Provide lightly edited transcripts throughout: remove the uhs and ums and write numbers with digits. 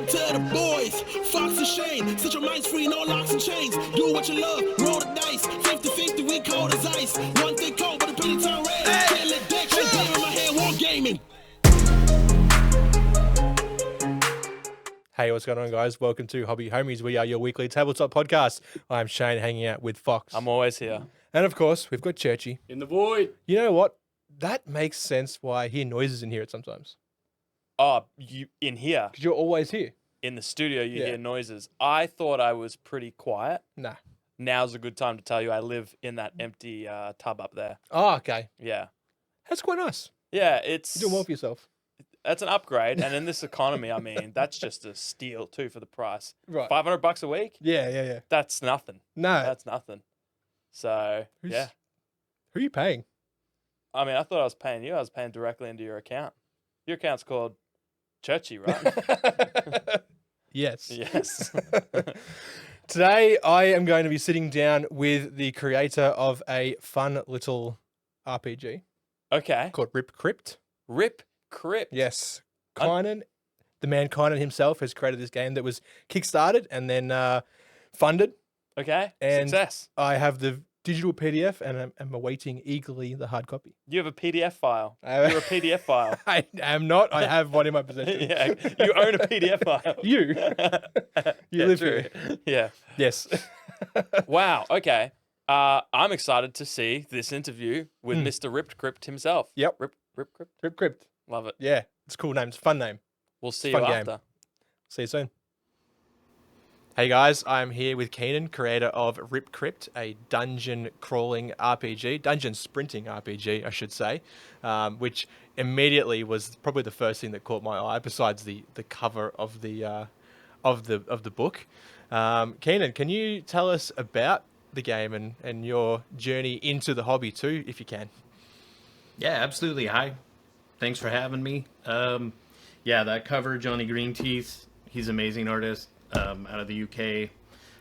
up to the boys. Fox and Shane, set your minds free, no locks and chains. Do what you love, roll the dice. 50-50, we cold as ice. One thing cold, but a penny turn red. Can't let that shit glitter in my head, war gaming. Hey, what's going on, guys? Welcome to Hobby Homies. We are your weekly tabletop podcast. I'm Shane, hanging out with Fox. I'm always here. And of course, we've got Churchy. In the void. You know what? That makes sense why I hear noises in here sometimes. Oh, you in here? Because you're always here. In the studio, you Yeah. hear noises. I thought I was pretty quiet. Nah. Now's a good time to tell you I live in that empty tub up there. Oh, okay. Yeah. That's quite nice. Yeah, it's... You're doing well for yourself. That's an upgrade. And in this economy, I mean, that's just a steal, too, for the price. Right. $500 a week? Yeah. That's nothing. No. That's nothing. So, yeah. Who are you paying? I mean, I thought I was paying you. I was paying directly into your account. Your account's called Churchy, right? Yes. Yes. Today, I am going to be sitting down with the creator of a fun little RPG Okay. called RipCrypt. RipCrypt. Yes. Kynan, the man Kynan himself, has created this game that was kickstarted and then funded. Okay. And Success. I have the digital PDF and I'm awaiting eagerly the hard copy. You have a PDF file. I- You're a PDF file. I am not. I have one in my possession. Yeah, you own a PDF file. You. You live true. here. Yeah. Yes. Wow. Okay. I'm excited to see this interview with Mr. RipCrypt himself. Yep. RipCrypt. RipCrypt. Love it. Yeah. It's a cool name. It's a fun name. We'll see Fun you game. after. See you soon. Hey guys, I'm here with Kynan, creator of RipCrypt, a dungeon crawling RPG, dungeon sprinting RPG, I should say, which immediately was probably the first thing that caught my eye, besides the cover of the book. Kynan, can you tell us about the game and your journey into the hobby too, if you can? Yeah, absolutely. Hi. Thanks for having me. Yeah, that cover, Johnny Greenteeth, he's an amazing artist out of the UK.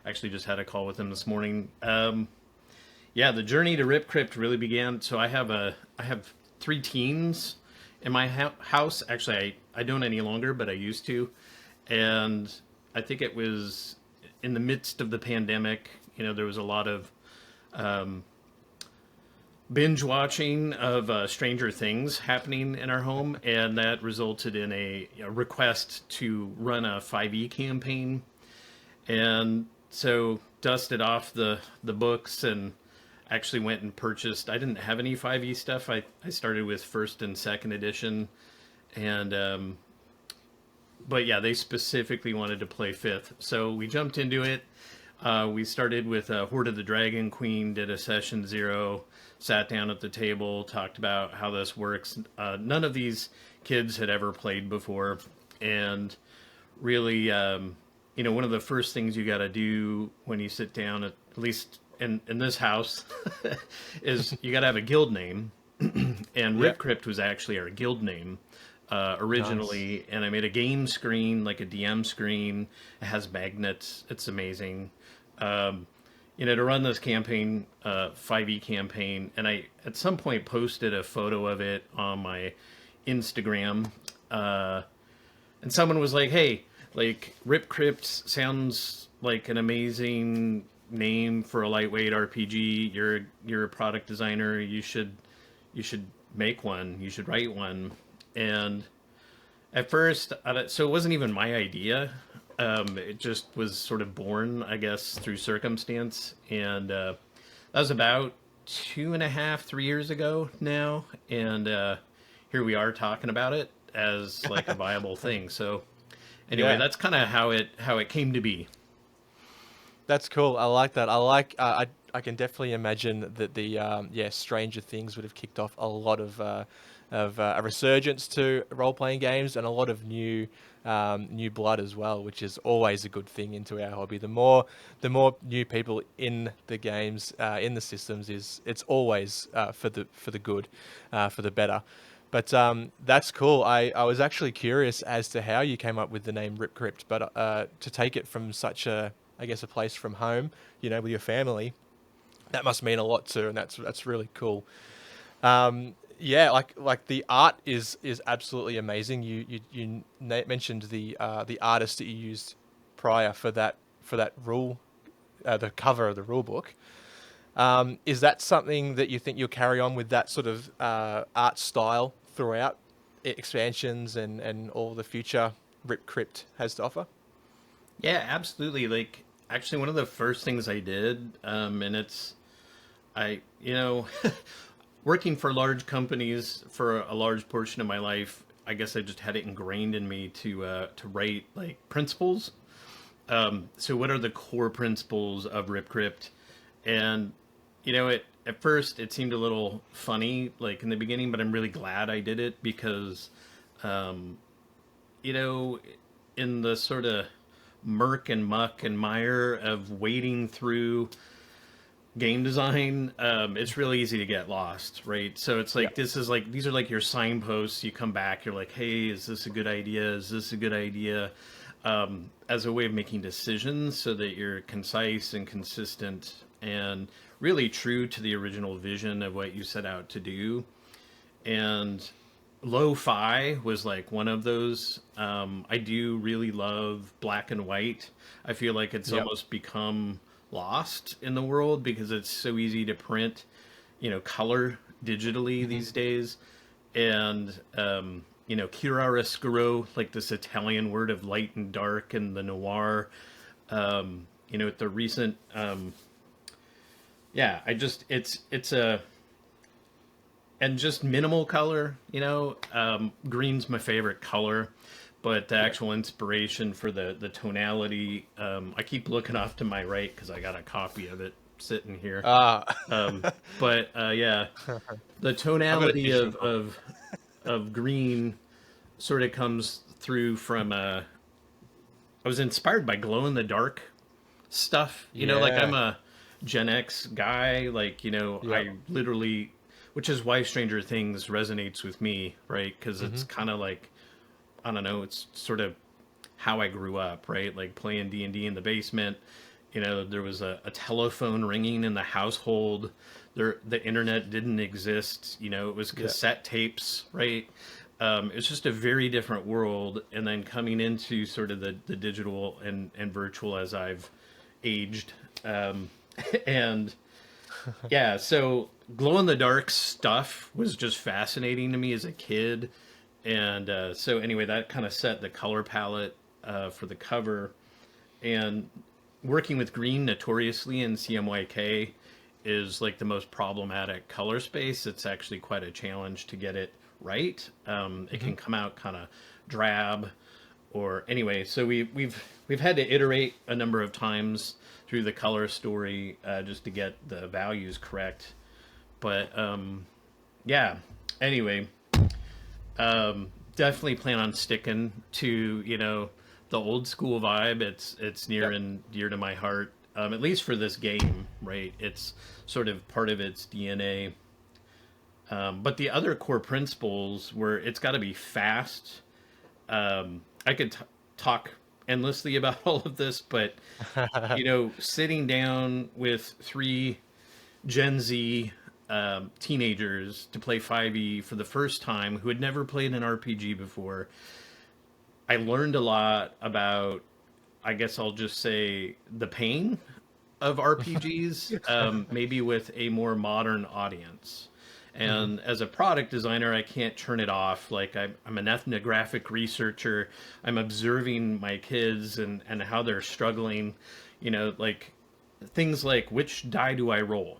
Actually just had a call with him this morning. Yeah, the journey to RipCrypt really began. So I have 3 teams in my house. Actually, I don't any longer, but I used to. And I think it was in the midst of the pandemic. You know, there was a lot of binge watching of Stranger Things happening in our home, and that resulted in a request to run a 5e campaign. And so dusted off the books and actually went and purchased. I didn't have any 5e stuff. I started with 1st and 2nd edition, and but yeah, they specifically wanted to play 5th, so we jumped into it. We started with Horde of the Dragon Queen, did a session 0, sat down at the table, talked about how this works. None of these kids had ever played before, and really, one of the first things you got to do when you sit down, at least in this house, is you got to have a guild name, and RipCrypt was actually our guild name. Originally, nice. And I made a game screen, like a DM screen. It has magnets. It's amazing. To run this campaign, 5e campaign, and I at some point posted a photo of it on my Instagram, and someone was like, "Hey, like RipCrypt sounds like an amazing name for a lightweight RPG. You're a product designer. You should make one. You should write one." And at first, so it wasn't even my idea. It just was sort of born, I guess, through circumstance. And that was about 2.5, 3 years ago now. And here we are talking about it as like a viable thing. So anyway, that's kind of how it came to be. That's cool. I like that. I can definitely imagine that the Stranger Things would have kicked off a lot of a resurgence to role-playing games and a lot of new blood as well, which is always a good thing into our hobby. The more new people in the games, in the systems, it's always for the good, for the better. But that's cool. I was actually curious as to how you came up with the name RipCrypt, but to take it from such a place from home, with your family, that must mean a lot too, and that's really cool. Yeah, like the art is absolutely amazing. Mentioned the artist that you used prior for that rule, the cover of the rule book. Is that something that you think you'll carry on with, that sort of art style throughout expansions and all the future RipCrypt has to offer? Yeah, absolutely. Like, actually, one of the first things I did, and it's, I, you know, working for large companies for a large portion of my life, I guess I just had it ingrained in me to write like principles. So what are the core principles of RipCrypt? And at first it seemed a little funny, like in the beginning, but I'm really glad I did it because, um, you know, in the sort of murk and muck and mire of wading through game design, it's really easy to get lost, right? So it's like, Yeah. these are like your signposts. You come back, you're like, hey, is this a good idea? Is this a good idea? As a way of making decisions so that you're concise and consistent and really true to the original vision of what you set out to do. And lo-fi was like one of those. I do really love black and white. I feel like it's Yep. almost become lost in the world because it's so easy to print, color digitally these days. And, chiaroscuro, like this Italian word of light and dark and the noir, at the recent, it's a, and just minimal color, green's my favorite color, but the actual inspiration for the tonality, I keep looking off to my right because I got a copy of it sitting here. Ah, Yeah, the I've got a tonality digital of copy. green sort of comes through from I was inspired by glow in the dark stuff. Like I'm Yeah. a Gen X guy, like, Yep. I literally, which is why Stranger Things resonates with me, right? Because it's kind of like, I don't know, it's sort of how I grew up, right? Like playing D&D in the basement. There was a telephone ringing in the household. The internet didn't exist. It was Yeah. cassette tapes, right? It's just a very different world. And then coming into sort of the digital and virtual as I've aged. And yeah, so glow in the dark stuff was just fascinating to me as a kid. And so anyway, that kind of set the color palette for the cover. And working with green notoriously in CMYK is like the most problematic color space. It's actually quite a challenge to get it right. It can come out kind of drab, or anyway. So we've had to iterate a number of times through the color story just to get the values correct. But yeah. Anyway, definitely plan on sticking to the old school vibe. It's near and dear to my heart, at least for this game, right? It's sort of part of its DNA. But the other core principles were it's got to be fast. I could talk endlessly about all of this, but sitting down with three Gen Z teenagers to play 5e for the first time who had never played an RPG before, I learned a lot about, I guess I'll just say, the pain of RPGs, maybe with a more modern audience. And as a product designer, I can't turn it off. Like I'm an ethnographic researcher. I'm observing my kids and how they're struggling. Like things like, which die do I roll?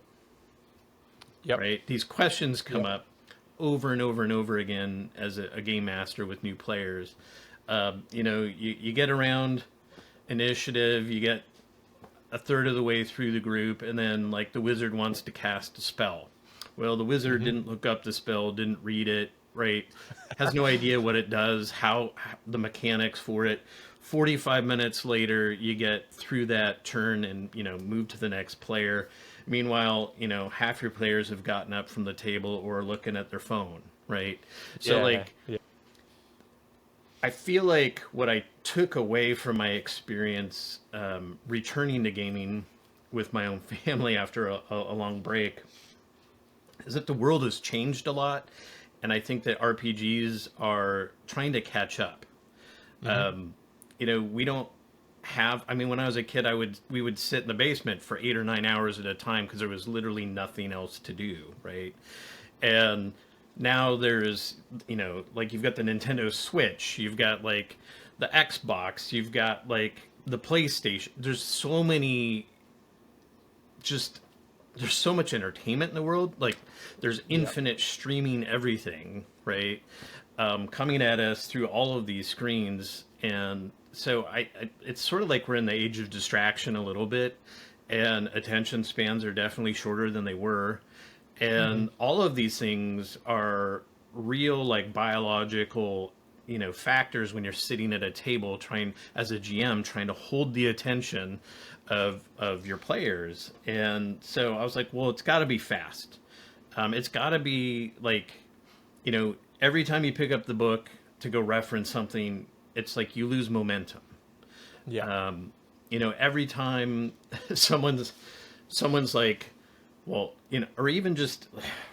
Yep. Right? These questions come up over and over and over again as a game master with new players. You get around initiative, you get a third of the way through the group, and then like the wizard wants to cast a spell. Well, the wizard didn't look up the spell, didn't read it, right? Has no idea what it does, how the mechanics for it. 45 minutes later, you get through that turn and, move to the next player. Meanwhile, half your players have gotten up from the table or are looking at their phone, right? So, Yeah. Yeah. I feel like what I took away from my experience returning to gaming with my own family after a long break is that the world has changed a lot, and I think that RPGs are trying to catch up. We don't have. I mean, when I was a kid, we would sit in the basement for 8 or 9 hours at a time because there was literally nothing else to do, right? And now there's, like you've got the Nintendo Switch, you've got like the Xbox, you've got like the PlayStation. There's so much entertainment in the world. Like there's infinite streaming everything, right? Coming at us through all of these screens. And so it's sort of like we're in the age of distraction a little bit, and attention spans are definitely shorter than they were. And all of these things are real, like biological, factors when you're sitting at a table as a GM, trying to hold the attention of your players. And so I was like, well, it's got to be fast. It's got to be like, every time you pick up the book to go reference something, it's like you lose momentum. Yeah. Every time someone's like, well, or even just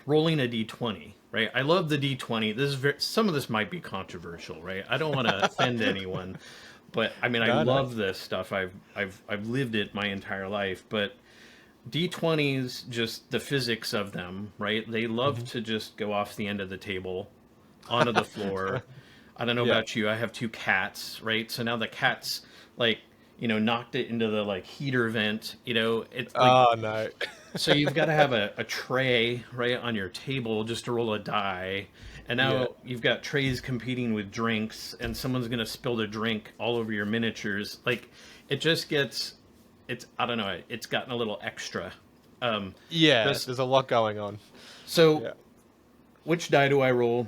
rolling a D20, right? I love the D20. Some of this might be controversial, right? I don't want to offend anyone, but I mean, I love this stuff. I've lived it my entire life, but D20s, just the physics of them, right? They love to just go off the end of the table onto the floor. I don't know about you. I have 2 cats, right? So now the cats, like, knocked it into the like heater vent. It's like, Oh no. so you've got to have a tray right on your table just to roll a die. And now you've got trays competing with drinks, and someone's going to spill the drink all over your miniatures. Like, it just I don't know, it's gotten a little extra. There's a lot going on. So, which die do I roll?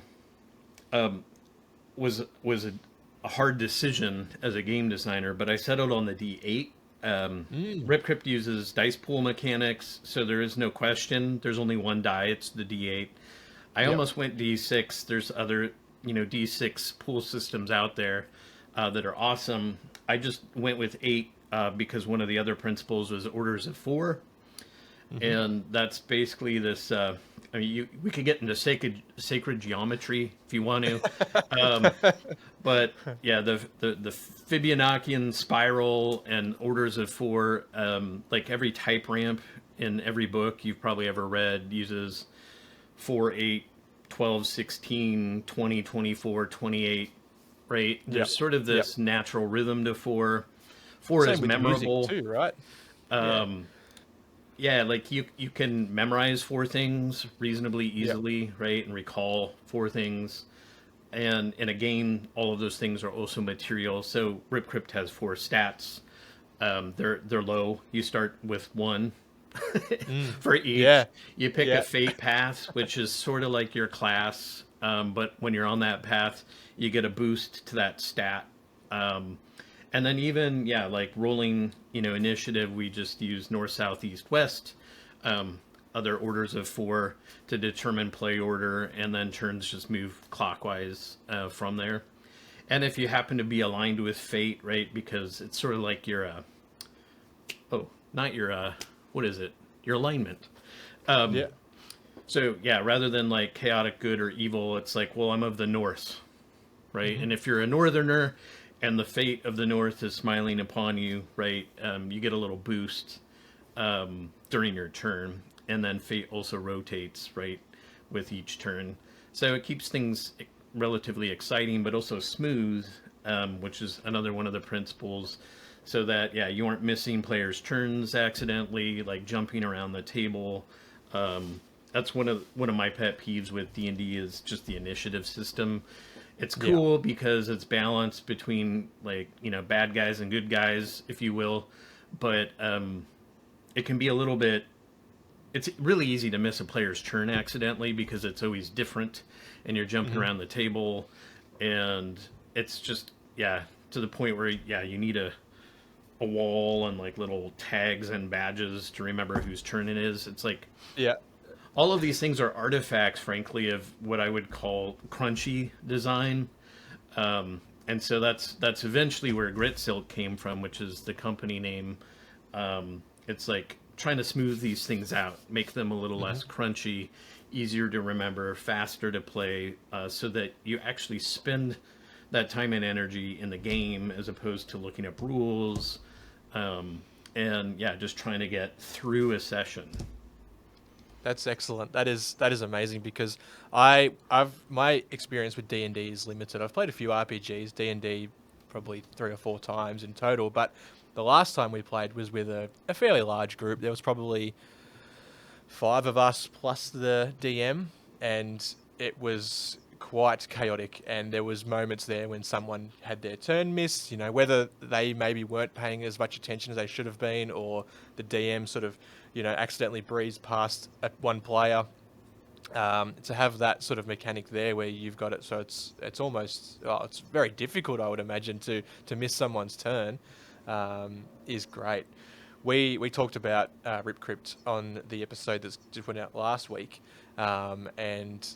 Was a hard decision as a game designer, but I settled on the D8. RipCrypt uses dice pool mechanics, so there is no question. There's only one die. It's the D8. I almost went D6. There's other, D6 pool systems out there that are awesome. I just went with 8 because one of the other principles was orders of 4. And that's basically this. We could get into sacred geometry if you want to, but yeah, the Fibonaccian spiral and orders of 4. Like every type ramp in every book you've probably ever read uses 4, 8, 12, 16, 20, 24, 28. Right? There's sort of this natural rhythm to 4. 4 Same is with the music memorable too, right? Yeah, like you can memorize 4 things reasonably easily, right? And recall 4 things. And in a game, all of those things are also material. So RipCrypt has 4 stats. They're low. You start with 1 for each. Yeah. You pick a fate path, which is sort of like your class. But when you're on that path, you get a boost to that stat. And then even, like rolling, initiative, we just use north, south, east, west, other orders of 4 to determine play order, and then turns just move clockwise from there. And if you happen to be aligned with fate, right, because it's sort of like your, not your, what is it? Your alignment. So, rather than like chaotic good or evil, it's like, well, I'm of the north, right? And if you're a northerner, and the fate of the north is smiling upon you, right? You get a little boost during your turn, and then fate also rotates, right, with each turn. So it keeps things relatively exciting, but also smooth, which is another one of the principles, so that you aren't missing players' turns accidentally, like jumping around the table. That's one of my pet peeves with D&D is just the initiative system. It's cool because it's balanced between bad guys and good guys, if you will, but it can be a little bit. It's really easy to miss a player's turn accidentally because it's always different, and you're jumping around the table, and it's just to the point where you need a wall and like little tags and badges to remember whose turn it is. It's like all of these things are artifacts, frankly, of what I would call crunchy design. And so that's eventually where Grit Silk came from, which is the company name. It's like trying to smooth these things out, make them a little less crunchy, easier to remember, faster to play, so that you actually spend that time and energy in the game as opposed to looking up rules, and yeah, just trying to get through a session. That's excellent. That is amazing, because I've my experience with D&D is limited. I've played a few RPGs, D&D probably 3 or 4 times in total, but the last time we played was with a fairly large group. There was probably 5 of us plus the DM, and it was quite chaotic. And there was moments there when someone had their turn missed, whether they maybe weren't paying as much attention as they should have been, or the DM sort of, accidentally breezed past one player. To have that sort of mechanic there where you've got it, so it's almost, it's very difficult, I would imagine, to miss someone's turn, is great. We talked about RipCrypt on the episode that's just went out last week, and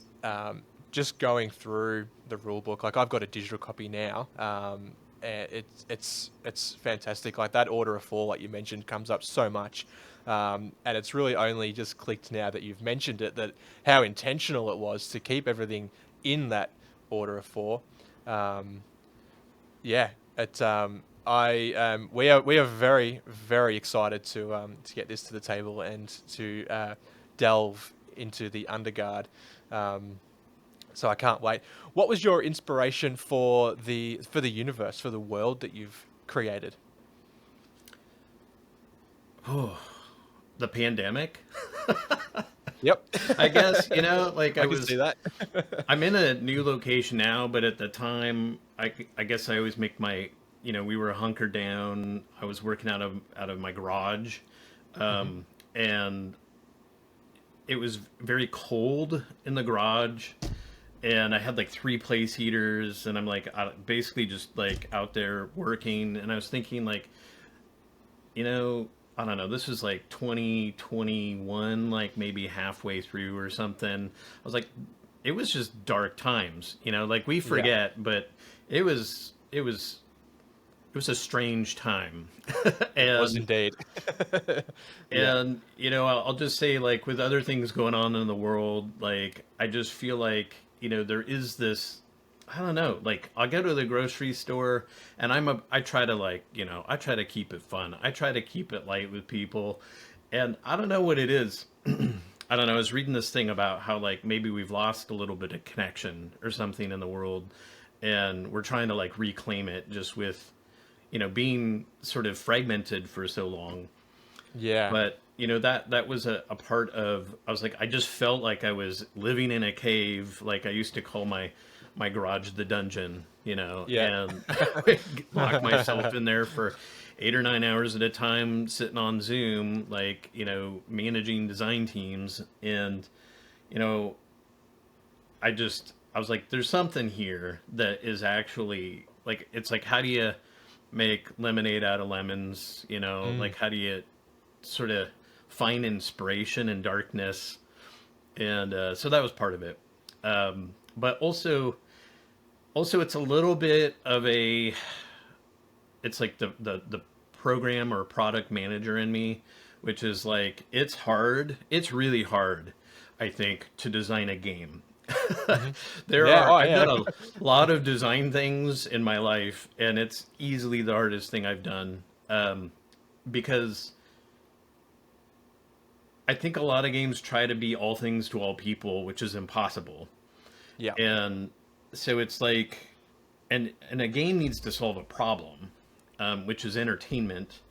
just going through the rule book. Like, I've got a digital copy now, and it's fantastic. Like, that order of 4, like you mentioned, comes up so much, and it's really only just clicked now that you've mentioned it, that how intentional it was to keep everything in that order of 4. Yeah, it's we are very, very excited to get this to the table and to delve into the Underguard. So I can't wait. What was your inspiration for the universe, for the world that you've created? Oh, the pandemic. Yep. I guess, like I can see that. I'm in a new location now, but at the time, I guess I always make my, we were hunkered down. I was working out of my garage, and it was very cold in the garage, and I had like 3 place heaters, and I'm like basically just like out there working, and I was thinking like, I don't know, this was like 2021, like maybe halfway through or something. I was like, it was just dark times, like we forget, but it was a strange time. And, it was indeed. and, I'll just say, like, with other things going on in the world, like, I just feel like, there is this, I don't know, like, I'll go to the grocery store, and I try to, like, I try to keep it fun. I try to keep it light with people, and I don't know what it is. I don't know, I was reading this thing about how, like, maybe we've lost a little bit of connection or something in the world, and we're trying to, like, reclaim it just with, being sort of fragmented for so long. Yeah. But, that was a part of, I was like, I just felt like I was living in a cave. Like, I used to call my garage the dungeon, Yeah. and I would lock myself in there for 8 or 9 hours at a time, sitting on Zoom, like, managing design teams. And, I was like, there's something here that is actually, like, it's like, how do you make lemonade out of lemons? Like, how do you sort of find inspiration in darkness? And so that was part of it. But also it's a little bit of it's like the program or product manager in me, which is like, it's really hard, I think, to design a game. I've done a lot of design things in my life, and it's easily the hardest thing I've done, because I think a lot of games try to be all things to all people, which is impossible. Yeah. And so it's like, and a game needs to solve a problem, which is entertainment.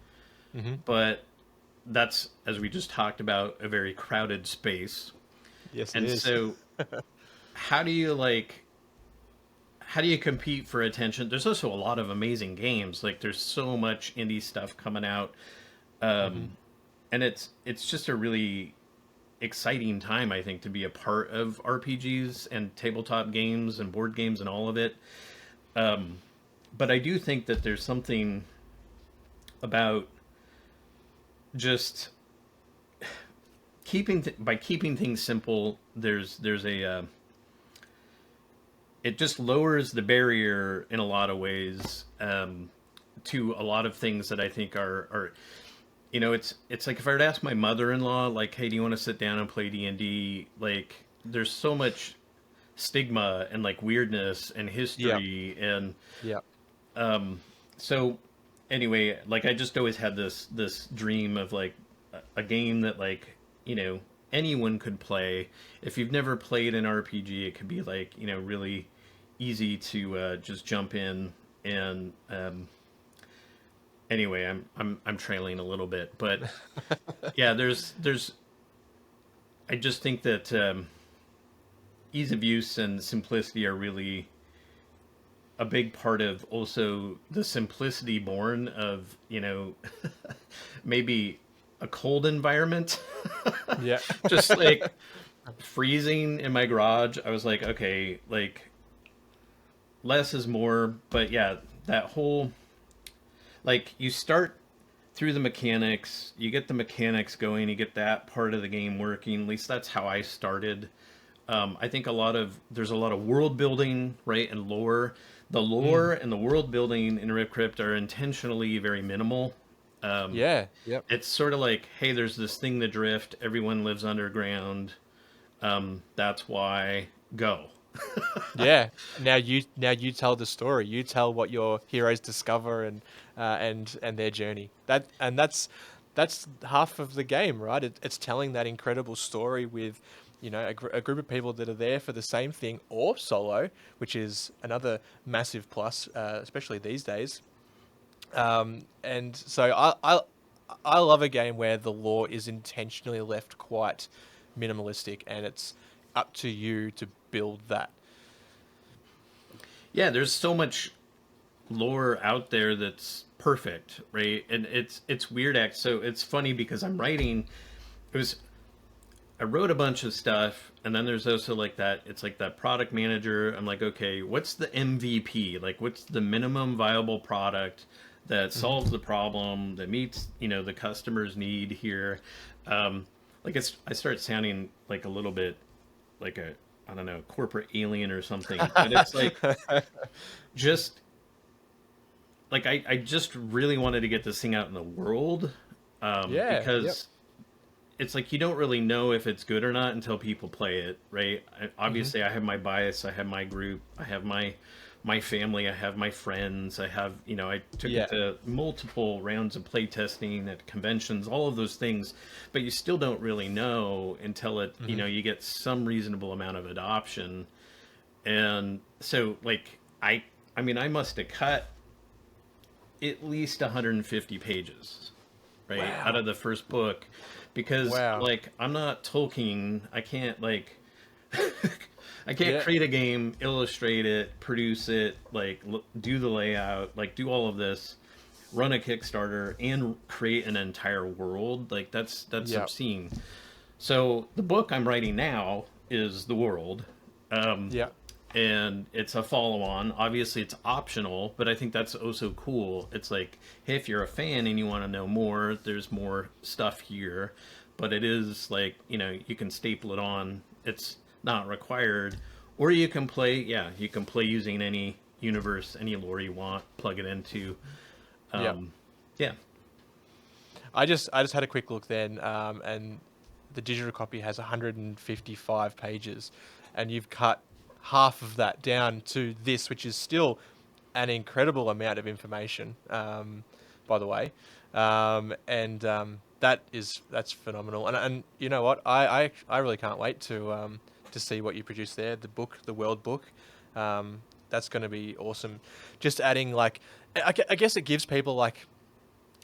But that's, as we just talked about, a very crowded space. Yes, and it is. So how do you compete for attention? There's also a lot of amazing games. Like, there's so much indie stuff coming out. And it's just a really exciting time, I think, to be a part of RPGs and tabletop games and board games and all of it. But I do think that there's something about just keeping things simple. There's a it just lowers the barrier in a lot of ways, to a lot of things that I think are it's like, if I were to ask my mother-in-law, like, hey, do you want to sit down and play D&D? Like, there's so much stigma and like weirdness and Yeah. history and Yeah. so anyway, like I just always had this dream of like a game that like, anyone could play. If you've never played an RPG, it could be like, really easy to just jump in and anyway, I'm trailing a little bit, but yeah, there's I just think that ease of use and simplicity are really a big part of also the simplicity born of maybe a cold environment. Yeah. Just like freezing in my garage, I was like, okay, like less is more. But yeah, that whole, like, you start through the mechanics, you get the mechanics going, you get that part of the game working. At least that's how I started. I think there's a lot of world building, right, and lore. The lore and the world building in RipCrypt are intentionally very minimal. Yeah. Yep. It's sort of like, hey, there's this thing, the drift. Everyone lives underground. That's why go. Yeah. Now you tell the story. You tell what your heroes discover and their journey. That's half of the game, right? It's telling that incredible story with, a group of people that are there for the same thing or solo, which is another massive plus, especially these days. And so I love a game where the lore is intentionally left quite minimalistic, and it's up to you to build that. Yeah, there's so much lore out there that's perfect, right? And it's weird act. So it's funny because it was I wrote a bunch of stuff, and then there's also like that. It's like that product manager. I'm like, okay, what's the MVP? Like, what's the minimum viable product that solves the problem that meets the customer's need here? I start sounding like a little bit like a, I don't know, corporate alien or something. But it's like just like I just really wanted to get this thing out in the world Yeah. Yep. because it's like you don't really know if it's good or not until people play it, right? Hmm. Obviously, I have my bias, I have my group, I have my family, I have my friends, I have I took Yeah. it to multiple rounds of play testing at conventions, all of those things, but you still don't really know until it Hmm. you get some reasonable amount of adoption, and so like I mean I must have cut at least 150 pages, right, out Wow. of the first book, because Wow. like I'm not Tolkien. I can't like I can't Yeah. create a game, illustrate it, produce it, like do the layout, like do all of this, run a Kickstarter, and create an entire world. Like that's Yep. obscene. So the book I'm writing now is the world. Um, Yeah. and it's a follow-on. Obviously it's optional, but I think that's also cool. It's like, hey, if you're a fan and you want to know more, there's more stuff here, but it is like, you can staple it on. It's not required. Or you can play using any universe, any lore you want, plug it into. Yep. um yeah. I just had a quick look then, and the digital copy has 155 pages, and you've cut half of that down to this, which is still an incredible amount of information. By the way, and that's phenomenal. And you know what? I really can't wait to see what you produce there. The book, the world book. That's going to be awesome. Just adding like, I guess it gives people like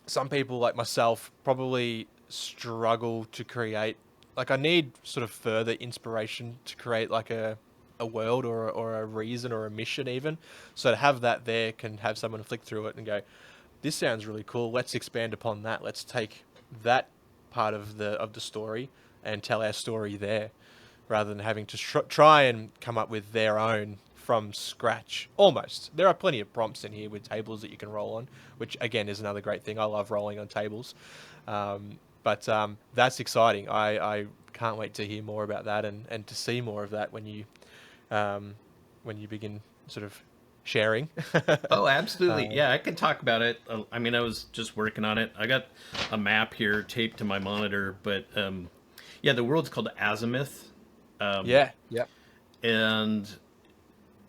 some people like myself probably struggle to create, like I need sort of further inspiration to create like a world or a reason or a mission even. So to have that there can have someone flick through it and go, this sounds really cool, let's expand upon that, let's take that part of the story and tell our story there, rather than having to try and come up with their own from scratch. Almost. There are plenty of prompts in here with tables that you can roll on, which again is another great thing. I love rolling on tables. But that's exciting. I can't wait to hear more about that and to see more of that um, when you begin sort of sharing. Oh, absolutely. uh, Yeah, I can talk about it. I mean, I was just working on it. I got a map here taped to my monitor, but yeah, the world's called Azimuth. Yeah. Yep. And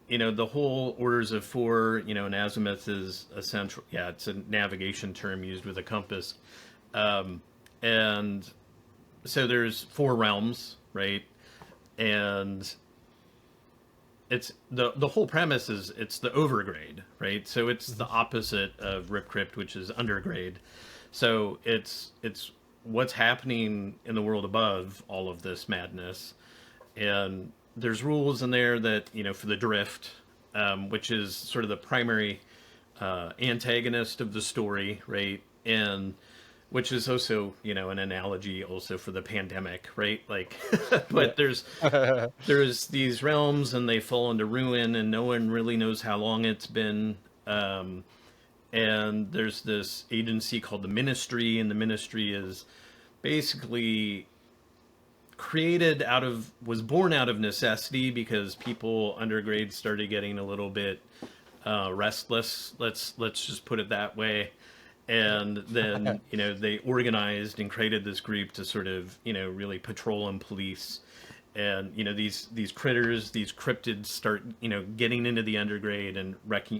the whole orders of four, an azimuth is a central, it's a navigation term used with a compass. And so there's four realms, right? And it's the whole premise is it's the overgrade, right? So it's the opposite of RipCrypt, which is undergrade. So it's what's happening in the world above all of this madness. And there's rules in there that, for the drift, which is sort of the primary antagonist of the story, right? And which is also, an analogy also for the pandemic, right? Like, but there's these realms and they fall into ruin and no one really knows how long it's been. And there's this agency called the Ministry, and the Ministry is basically was born out of necessity because people undergrade started getting a little bit restless. Let's just put it that way. And then they organized and created this group to sort of really patrol and police. And these critters, these cryptids start getting into the undergrade and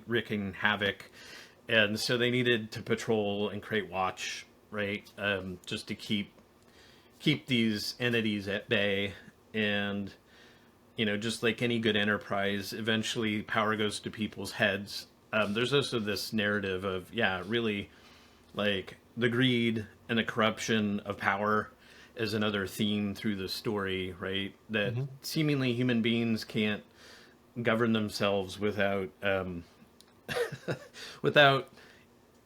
wreaking havoc. And so they needed to patrol and create watch, right? Just to keep these entities at bay. And just like any good enterprise, eventually power goes to people's heads. There's also this narrative of really like the greed and the corruption of power is another theme through the story, right? That seemingly human beings can't govern themselves without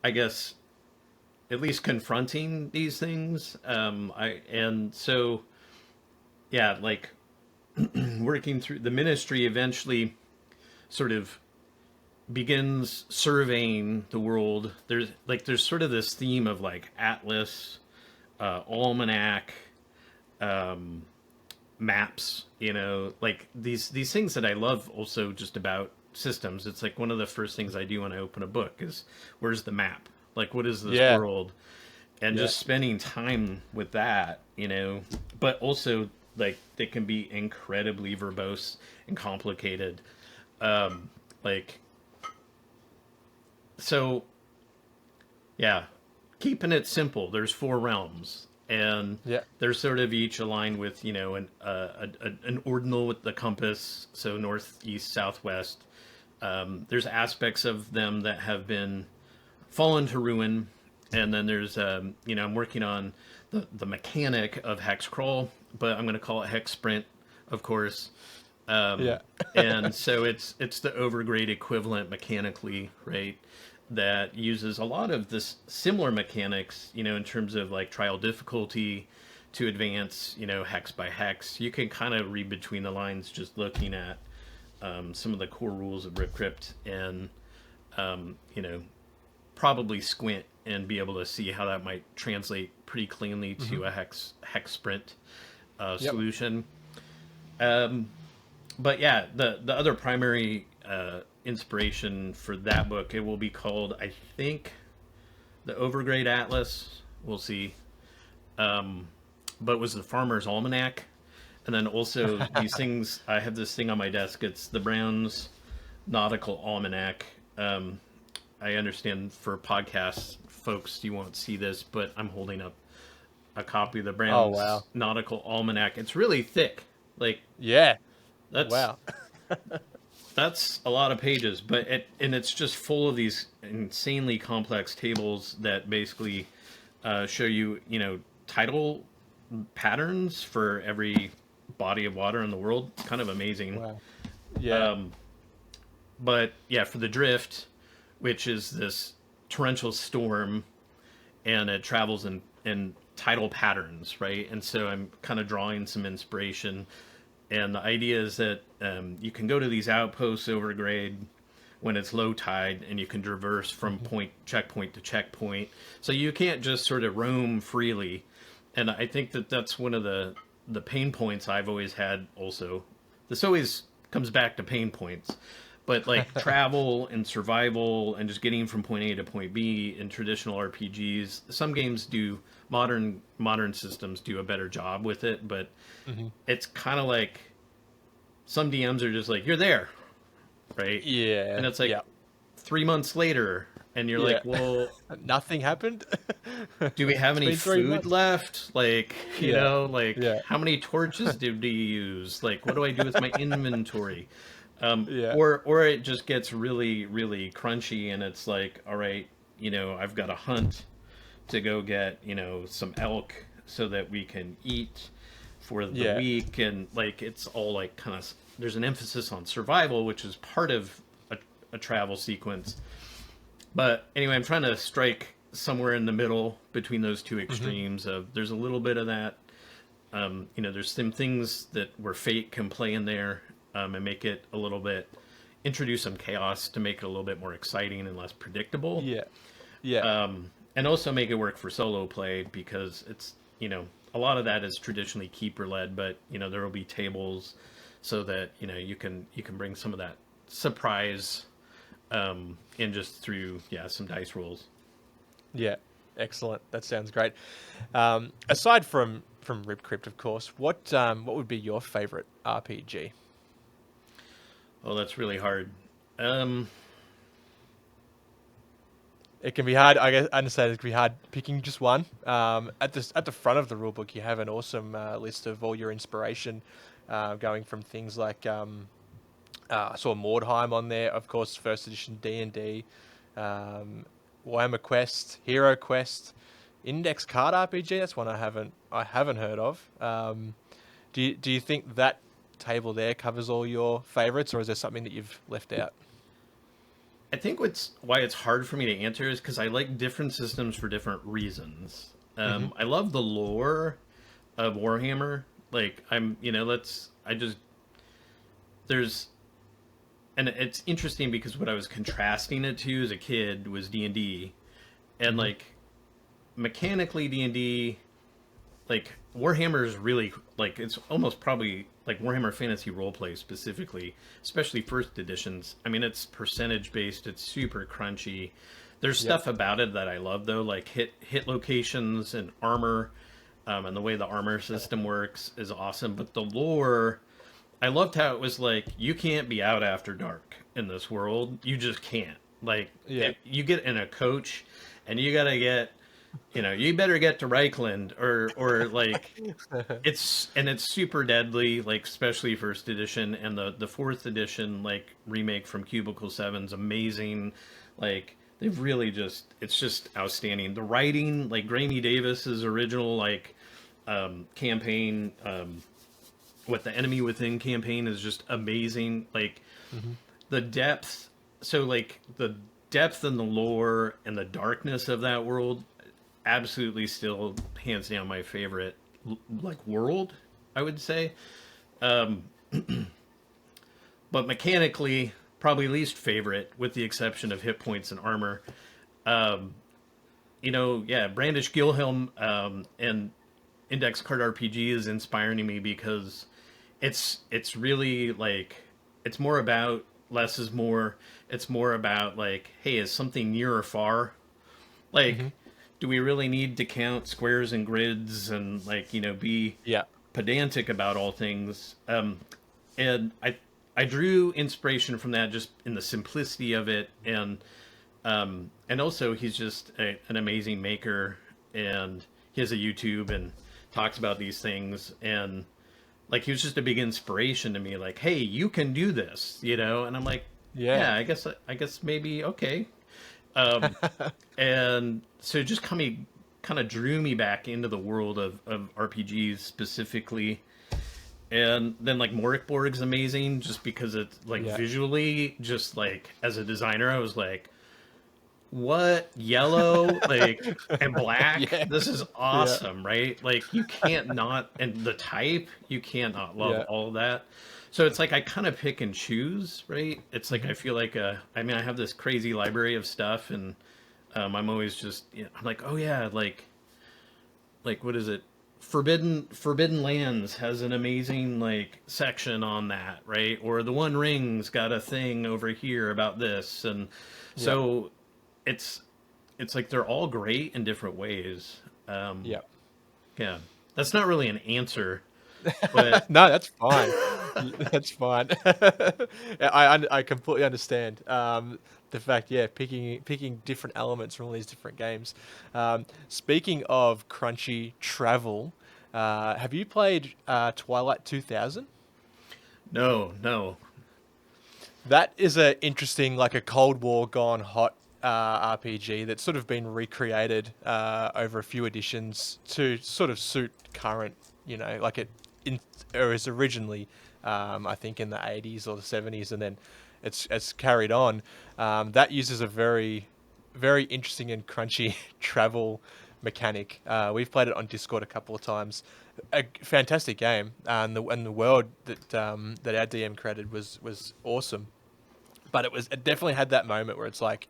I guess at least confronting these things. Like working through the Ministry eventually sort of begins surveying the world. There's sort of this theme of like atlas, almanac, maps, like these things that I love also just about systems. It's like one of the first things I do when I open a book is where's the map? Like what is this world? And just spending time with that, but also like they can be incredibly verbose and complicated. Keeping it simple. There's four realms, and they're sort of each aligned with an ordinal with the compass, so north, east, southwest. There's aspects of them that have been fallen to ruin, and then there's I'm working on the mechanic of hex crawl, but I'm going to call it hex sprint, of course. And so it's the overgrade equivalent mechanically, right? That uses a lot of this similar mechanics, in terms of like trial difficulty to advance, hex by hex. You can kind of read between the lines just looking at some of the core rules of RipCrypt and, probably squint and be able to see how that might translate pretty cleanly to a hex sprint solution. But the other primary inspiration for that book, it will be called, I think, the Overgrade Atlas. We'll see. But it was the Farmer's Almanac. And then also these things, I have this thing on my desk. It's the Brown's Nautical Almanac. I understand for podcast folks, you won't see this, but I'm holding up a copy of the Brown's Nautical Almanac. It's really thick. Like, that's a lot of pages, but it's just full of these insanely complex tables that basically show you, tidal patterns for every body of water in the world. It's kind of amazing. Wow. Yeah. But for the drift, which is this torrential storm, and it travels in tidal patterns, right? And so I'm kind of drawing some inspiration. And the idea is that you can go to these outposts overgrade when it's low tide, and you can traverse from checkpoint to checkpoint. So you can't just sort of roam freely. And I think that that's one of the pain points I've always had also. This always comes back to pain points. But like travel and survival and just getting from point A to point B in traditional RPGs, some games do, modern systems do a better job with it, but it's kind of like some DMs are just like, you're there, right? Yeah. And it's like yeah. 3 months later, and you're Yeah. like, well, Nothing happened. do we have It's any been 3 food months. left? Like, Yeah. like Yeah. how many torches did you use? Like, what do I do with my inventory? Yeah. Or it just gets really, really crunchy, and it's like, all right, I've got to hunt to go get, some elk so that we can eat for the Yeah. week, and like it's all like kind of there's an emphasis on survival, which is part of a travel sequence. But anyway, I'm trying to strike somewhere in the middle between those two extremes. Of there's a little bit of that. There's some things that where fate can play in there and make it a little bit, introduce some chaos to make it a little bit more exciting and less predictable. Yeah. Yeah. And also make it work for solo play, because it's, a lot of that is traditionally keeper led, but there will be tables so that you can bring some of that surprise in just through some dice rolls. Yeah, excellent. That sounds great. Aside from RipCrypt, of course, what would be your favorite RPG? Oh, that's really hard. It can be hard. I guess I understand it can be hard picking just one. At the front of the rulebook, you have an awesome list of all your inspiration, going from things like I saw Mordheim on there, of course, first edition D&D, Warhammer Quest, Hero Quest, Index Card RPG. That's one I haven't heard of. Do you think that table there covers all your favorites, or is there something that you've left out? I think why it's hard for me to answer is because I like different systems for different reasons. I love the lore of Warhammer. Like and it's interesting because what I was contrasting it to as a kid was D&D, and like mechanically D&D, like Warhammer is really like it's almost probably like Warhammer Fantasy Roleplay specifically, especially first editions. I mean, it's percentage based. It's super crunchy. There's stuff about it that I love though, like hit locations and armor, and the way the armor system works is awesome. But the lore, I loved how it was like you can't be out after dark in this world. You just can't. Like you get in a coach, and you gotta get. You better get to Reichland or like it's super deadly, like especially first edition, and the fourth edition like remake from Cubicle 7's amazing. Like they've really it's just outstanding. The writing, like Graeme Davis's original like campaign, what the Enemy Within campaign is just amazing. Like the depth, so like the depth and the lore and the darkness of that world. Absolutely still hands down my favorite like world, I would say. But mechanically probably least favorite, with the exception of hit points and armor. Brandish Gilhelm and Index Card RPG is inspiring me because it's really like it's more about less is more. It's more about like, hey, is something near or far? Like do we really need to count squares and grids and like be pedantic about all things? And I drew inspiration from that just in the simplicity of it, and also he's just an amazing maker, and he has a YouTube and talks about these things, and like he was just a big inspiration to me. Like, hey, you can do this, and I'm like, yeah, I guess maybe okay. And so it just kind of drew me back into the world of RPGs specifically. And then like Morikborg's amazing just because it's like visually, just like as a designer, I was like, what, yellow like and black? This is awesome, right? Like you can't not, and the type, you can't not love all of that. So it's like I kind of pick and choose, right? It's like I feel like I have this crazy library of stuff, and I'm always just I'm like, oh yeah, like what is it? Forbidden Lands has an amazing like section on that, right? Or the One Ring's got a thing over here about this, and so it's like they're all great in different ways. Yeah, that's not really an answer, but no, that's fine. That's fine. I completely understand. The fact, yeah, picking different elements from all these different games. Speaking of crunchy travel, have you played Twilight 2000? No, no. That is a interesting, like a Cold War gone hot RPG that's sort of been recreated over a few editions to sort of suit current, like it was originally, I think in the 80s or the 70s, and then it's carried on. That uses a very, very interesting and crunchy travel mechanic. We've played it on Discord a couple of times. A fantastic game, and the world that our DM created was awesome. But it definitely had that moment where it's like,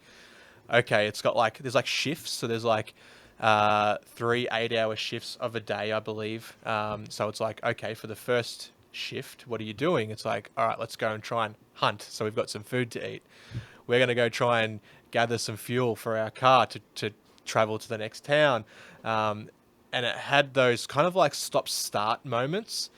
okay, it's got like there's like shifts, so there's like 3 8-hour shifts of a day, I believe. So it's like, okay, for the first shift, what are you doing? It's like, all right, let's go and try and hunt. So we've got some food to eat. We're gonna go try and gather some fuel for our car to travel to the next town. And it had those kind of like stop start moments,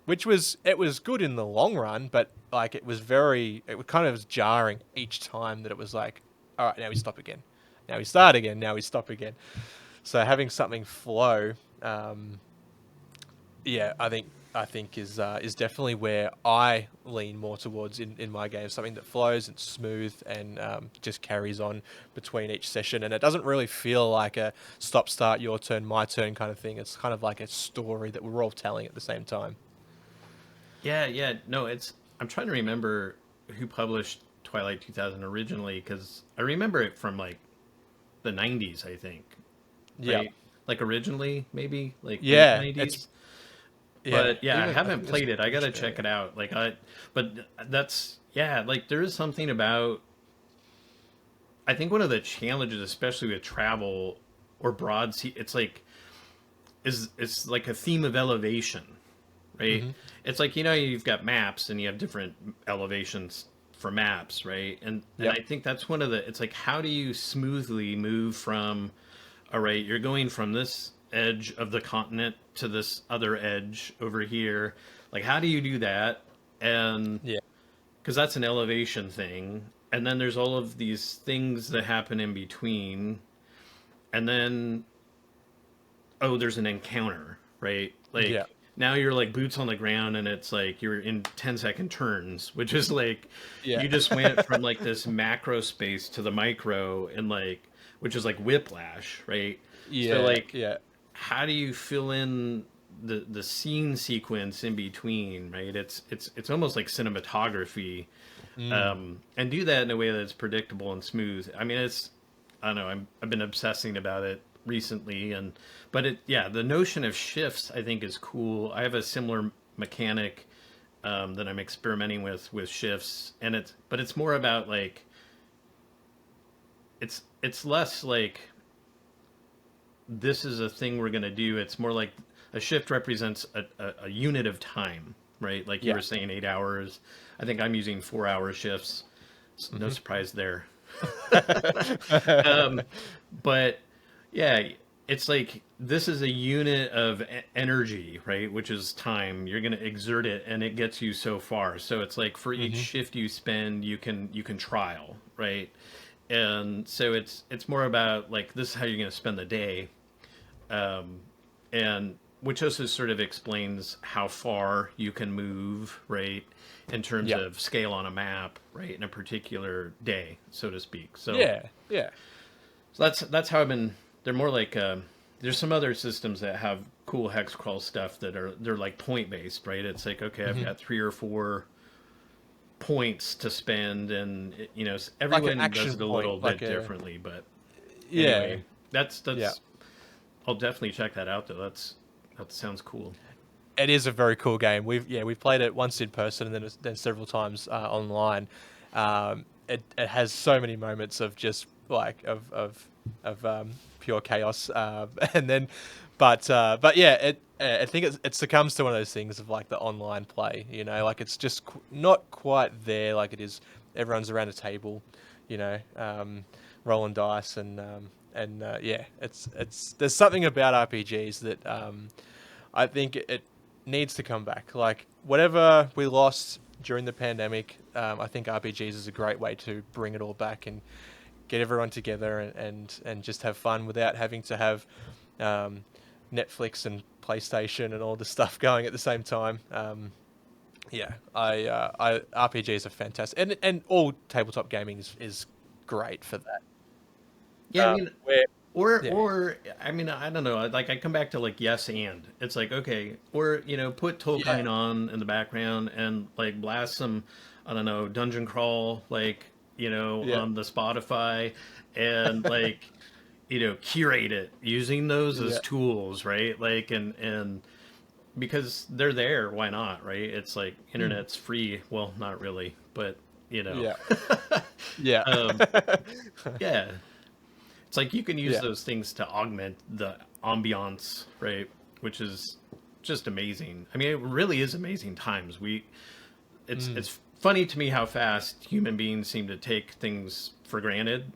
which was good in the long run, but like it was kind of jarring each time that it was like, all right, now we stop again, now we start again, now we stop again. So having something flow, yeah, I think is definitely where I lean more towards in my game. Something that flows and smooth and just carries on between each session, and it doesn't really feel like a stop, start, your turn, my turn kind of thing. It's kind of like a story that we're all telling at the same time. Yeah, yeah. No, I'm trying to remember who published Twilight 2000 originally, because I remember it from like the 90s, I think. Yeah, Right? Like originally, maybe like late yeah, 90s. yeah. But yeah, I Even I haven't think there's played it. I gotta yeah. check it out. But that's yeah. Like there is something about. I think one of the challenges, especially with travel or broad sea, it's like a theme of elevation, right? Hmm. It's like you've got maps and you have different elevations for maps, right? And Yep. I think that's one of the. It's like how do you smoothly move from, all right, you're going from this edge of the continent to this other edge over here. Like, how do you do that? And Yeah. because that's an elevation thing. And then there's all of these things that happen in between. And then, oh, there's an encounter, right? Yeah. Like, now you're like boots on the ground and it's like you're in 10-second turns, which is like, Yeah. you just went from like this macro space to the micro and like, which is like whiplash, right? So, Yeah. like, Yeah. how do you fill in the scene sequence in between, right? It's almost like cinematography, Mm. and do that in a way that's predictable and smooth. I mean, I don't know. I've been obsessing about it recently, but the notion of shifts I think is cool. I have a similar mechanic that I'm experimenting with shifts, and it's more about like it's less like this is a thing we're going to do. It's more like a shift represents a unit of time, right? Like you Yeah. were saying, 8 hours. I think I'm using 4 hour shifts. No surprise there. um, but yeah, it's like this is a unit of energy, right? Which is time. You're going to exert it, and it gets you so far. So it's like for each Hmm. shift you spend, you can trial, right? And so it's more about like this is how you're going to spend the day, and which also sort of explains how far you can move, right, in terms Yeah. of scale on a map, right, in a particular day, so to speak. Yeah. Yeah. So that's how I've been. They're more like there's some other systems that have cool hex crawl stuff they're like point based, right? It's like okay, I've Hmm. got 3 or 4 points to spend, and Like an everyone does action it a point, little like bit a differently. But yeah. anyway, that's Yeah. I'll definitely check that out though. That sounds cool. It is a very cool game. We've played it once in person and then several times online. It has so many moments of just like of pure chaos, and then, but yeah, I think it succumbs to one of those things of like the online play. Like it's just not quite there like it is. Everyone's around a table, rolling dice and yeah, it's there's something about RPGs that I think it needs to come back. Like whatever we lost during the pandemic, I think RPGs is a great way to bring it all back and get everyone together and just have fun without having to have Netflix and PlayStation and all this stuff going at the same time. Yeah, I RPGs are fantastic, and all tabletop gaming is great for that. Yeah, I mean, Where yeah, or I mean, I don't know. Like I come back to like yes and it's like okay, or put yeah, Tolkien on in the background and like blast some, I don't know, dungeon crawl like yeah, on the Spotify, and like curate it using those as yeah, tools, right? Like and because they're there, why not, right? It's like mm, internet's free. Well, not really, but you know, yeah, yeah, um, yeah. It's like you can use yeah, those things to augment the ambiance, right? Which is just amazing. I mean, it really is amazing times. mm, It's funny to me how fast human beings seem to take things for granted,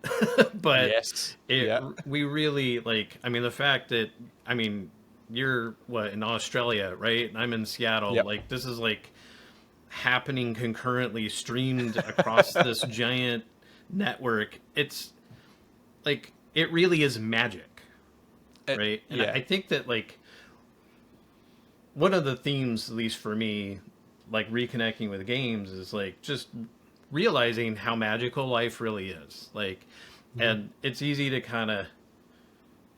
but yes, it yeah, we really like. I mean, the fact that I mean, you're what in Australia, right? And I'm in Seattle. yep, Like this is like happening concurrently, streamed across this giant network. It's like it really is magic, right? And I yeah, think that like one of the themes, at least for me, like reconnecting with games is like just realizing how magical life really is. Like, mhm, and it's easy to kind of,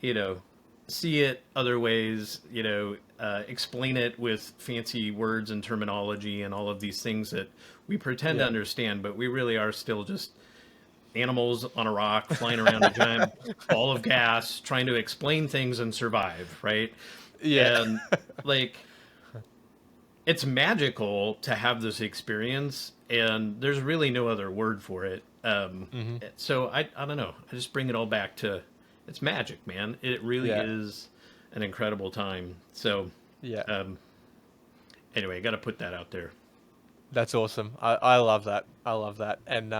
you know, see it other ways, explain it with fancy words and terminology and all of these things that we pretend to yeah, understand, but we really are still just animals on a rock flying around a giant ball of gas trying to explain things and survive, right? yeah, And like it's magical to have this experience and there's really no other word for it. hmm, So I don't know. I just bring it all back to it's magic, man. It really yeah, is an incredible time. So yeah. um, anyway, I got to put that out there. That's awesome. I love that. I love that. And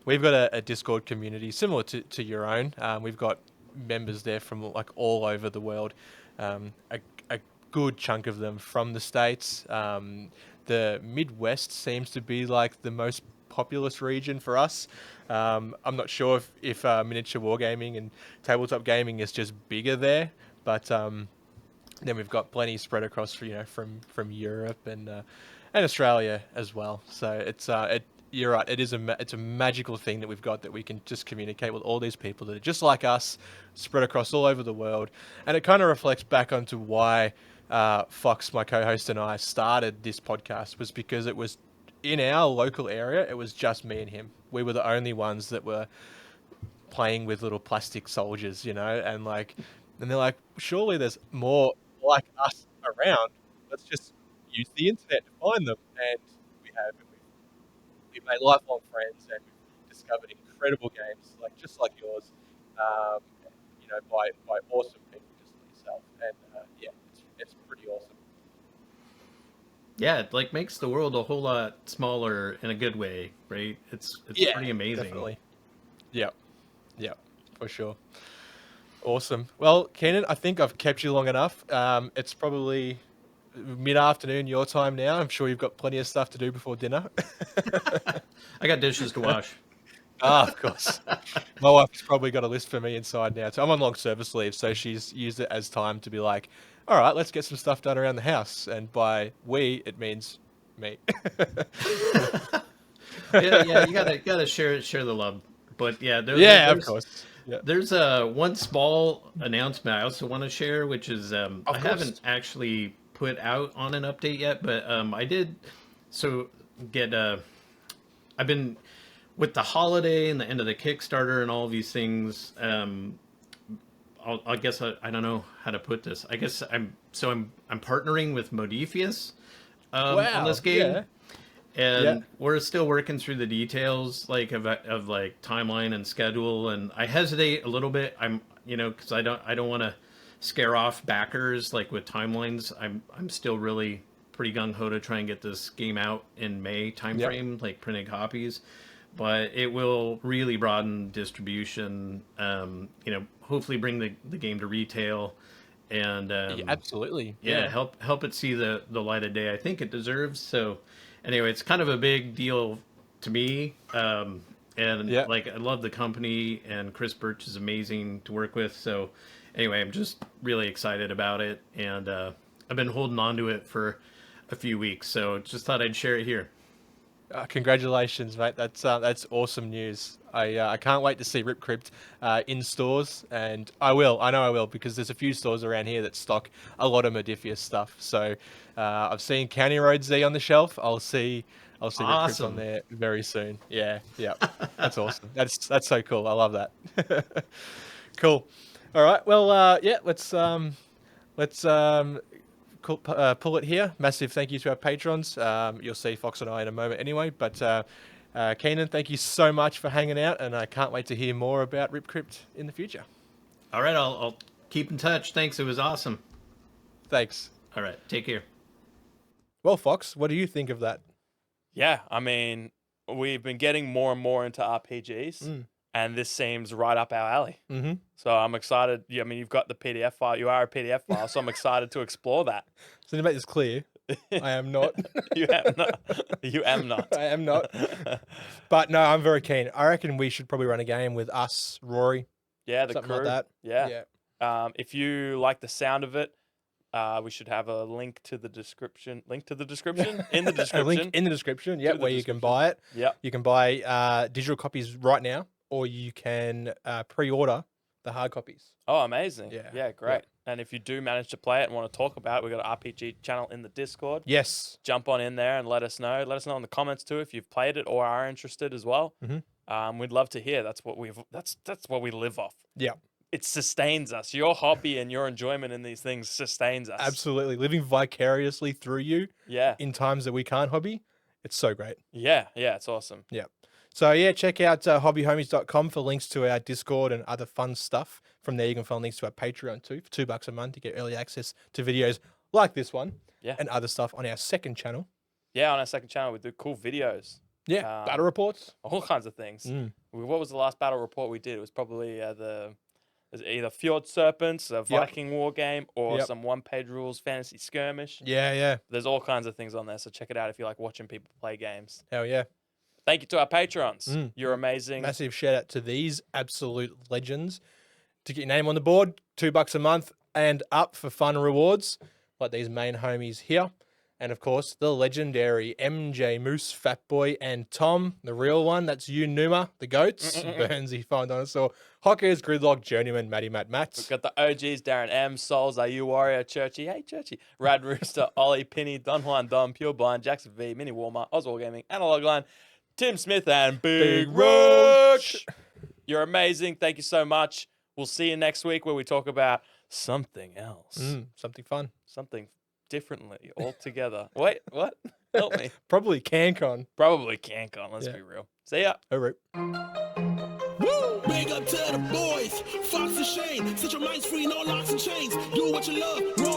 we've got a Discord community similar to your own. We've got members there from like all over the world. A good chunk of them from the States. The Midwest seems to be like the most populous region for us. I'm not sure if miniature wargaming and tabletop gaming is just bigger there, but then we've got plenty spread across, from Europe and Australia as well. So you're right. It's a magical thing that we've got that we can just communicate with all these people that are just like us, spread across all over the world, and it kind of reflects back onto why Fox, my co-host, and I started this podcast was because it was in our local area. It was just me and him. We were the only ones that were playing with little plastic soldiers, and they're like, surely there's more like us around. Let's just use the internet to find them, and we have, and we've made lifelong friends, and we've discovered incredible games just like yours, by awesome people just like yourself, and yeah, it's pretty awesome. Yeah, it like makes the world a whole lot smaller in a good way, right? It's Yeah, pretty amazing. definitely. Yeah, yeah, for sure. Awesome. Well, Keenan, I think I've kept you long enough. It's probably mid-afternoon your time now. I'm sure you've got plenty of stuff to do before dinner. I got dishes to wash. Of course. My wife's probably got a list for me inside now. So I'm on long service leave, so she's used it as time to be like, all right, let's get some stuff done around the house. And by we, it means me. Yeah, yeah, you gotta share the love. But yeah, Yeah, of course. Yeah, there's one small announcement I also want to share, which is I of haven't course. actually put out on an update yet, but I did so get I've been with the holiday and the end of the Kickstarter and all these things. I guess I don't know how to put this. I guess I'm partnering with Modifius on this Wow. game, Yeah. Yeah. and we're still working through the details like of like timeline and schedule. And I hesitate a little bit. I'm because I don't want to scare off backers like with timelines. I'm still really pretty gung ho to try and get this game out in May Yep. timeframe, like printed copies. But it will really broaden distribution. Hopefully bring the game to retail, and Yeah, absolutely. yeah, help it see the light of day I think it deserves. So anyway, it's kind of a big deal to me. And Yeah. like, I love the company, and Chris Birch is amazing to work with. So anyway, I'm just really excited about it, and I've been holding on to it for a few weeks, so just thought I'd share it here. Congratulations, mate. That's awesome news. I can't wait to see RipCrypt in stores, and I will. I know I will, because there's a few stores around here that stock a lot of Modifius stuff. So I've seen County Road Z on the shelf. I'll see RipCrypt Awesome. on there very soon. Yeah, yeah. That's awesome. That's so cool. I love that. Cool. All right. Well, yeah. Let's pull it here. Massive thank you to our patrons. You'll see Fox and I in a moment anyway. But Kynan, thank you so much for hanging out, and I can't wait to hear more about RipCrypt in the future. All right, I'll keep in touch. Thanks, it was awesome. Thanks. All right, take care. Well, Fox, what do you think of that? Yeah, I mean, we've been getting more and more into RPGs, and this seems right up our alley. Mm-hmm. So I'm excited. I mean, you've got the PDF file. You are a PDF file, so I'm excited to explore that. So to make this clear, I am not. You am not. You am not. I am not. But no, I'm very keen. I reckon we should probably run a game with us, Rory, Yeah, the something crew. like that. Yeah. If you like the sound of it, we should have a link to the description. Link to the description in the A description. link in the description. Yeah, To the where you can description. buy it. Yep. You can buy digital copies right now, or you can pre-order the hard copies. Oh, amazing. Yeah. Yeah, great. And if you do manage to play it and want to talk about it, we've got an RPG channel in the Discord. Yes. Jump on in there and let us know. Let us know in the comments too if you've played it or are interested as well. We'd love to hear. That's what we live off. Yeah. It sustains us. Your hobby and your enjoyment in these things sustains us. Absolutely. Living vicariously through you Yeah. in times that we can't hobby. It's so great. Yeah. Yeah. It's awesome. Yeah. So yeah, check out hobbyhomies.com for links to our Discord and other fun stuff. From there, you can find links to our Patreon too for $2 a month to get early access to videos like this one. Yeah. And other stuff on our second channel. Yeah. On our second channel, we do cool videos. Yeah. Battle reports. All kinds of things. What was the last battle report we did? It was probably either Fjord Serpents, a Viking war game, or some one-page rules fantasy skirmish. Yeah, yeah. There's all kinds of things on there, so check it out if you like watching people play games. Hell yeah. Thank you to our patrons. You're amazing. Massive shout out to these absolute legends. To get your name on the board, $2 a month and up for fun rewards, like these main homies here. And of course, the legendary MJ Moose, Fatboy, and Tom, the real one. That's you, Numa, the goats, Burnsy, Fine Dinosaur, Hockers, Gridlock, Journeyman, Matty Matt Mats. We've got the OGs, Darren M, Souls, Are You Warrior, Churchy, Hey Churchy, Rad Rooster, Ollie, Penny, Don Juan, Dom, Pure Blind, Jackson V, Mini Warmer, Oswald Gaming, Analog Line, Tim Smith, and Big Roach. You're amazing. Thank you so much. We'll see you next week where we talk about something else. Something fun. Something differently altogether. Wait, what? Help me. Probably CanCon. Probably CanCon, let's be real. See ya. All right. Woo! Big up to the boys, Fox and Shane. Set your minds free, no locks and chains. Do what you love. Roll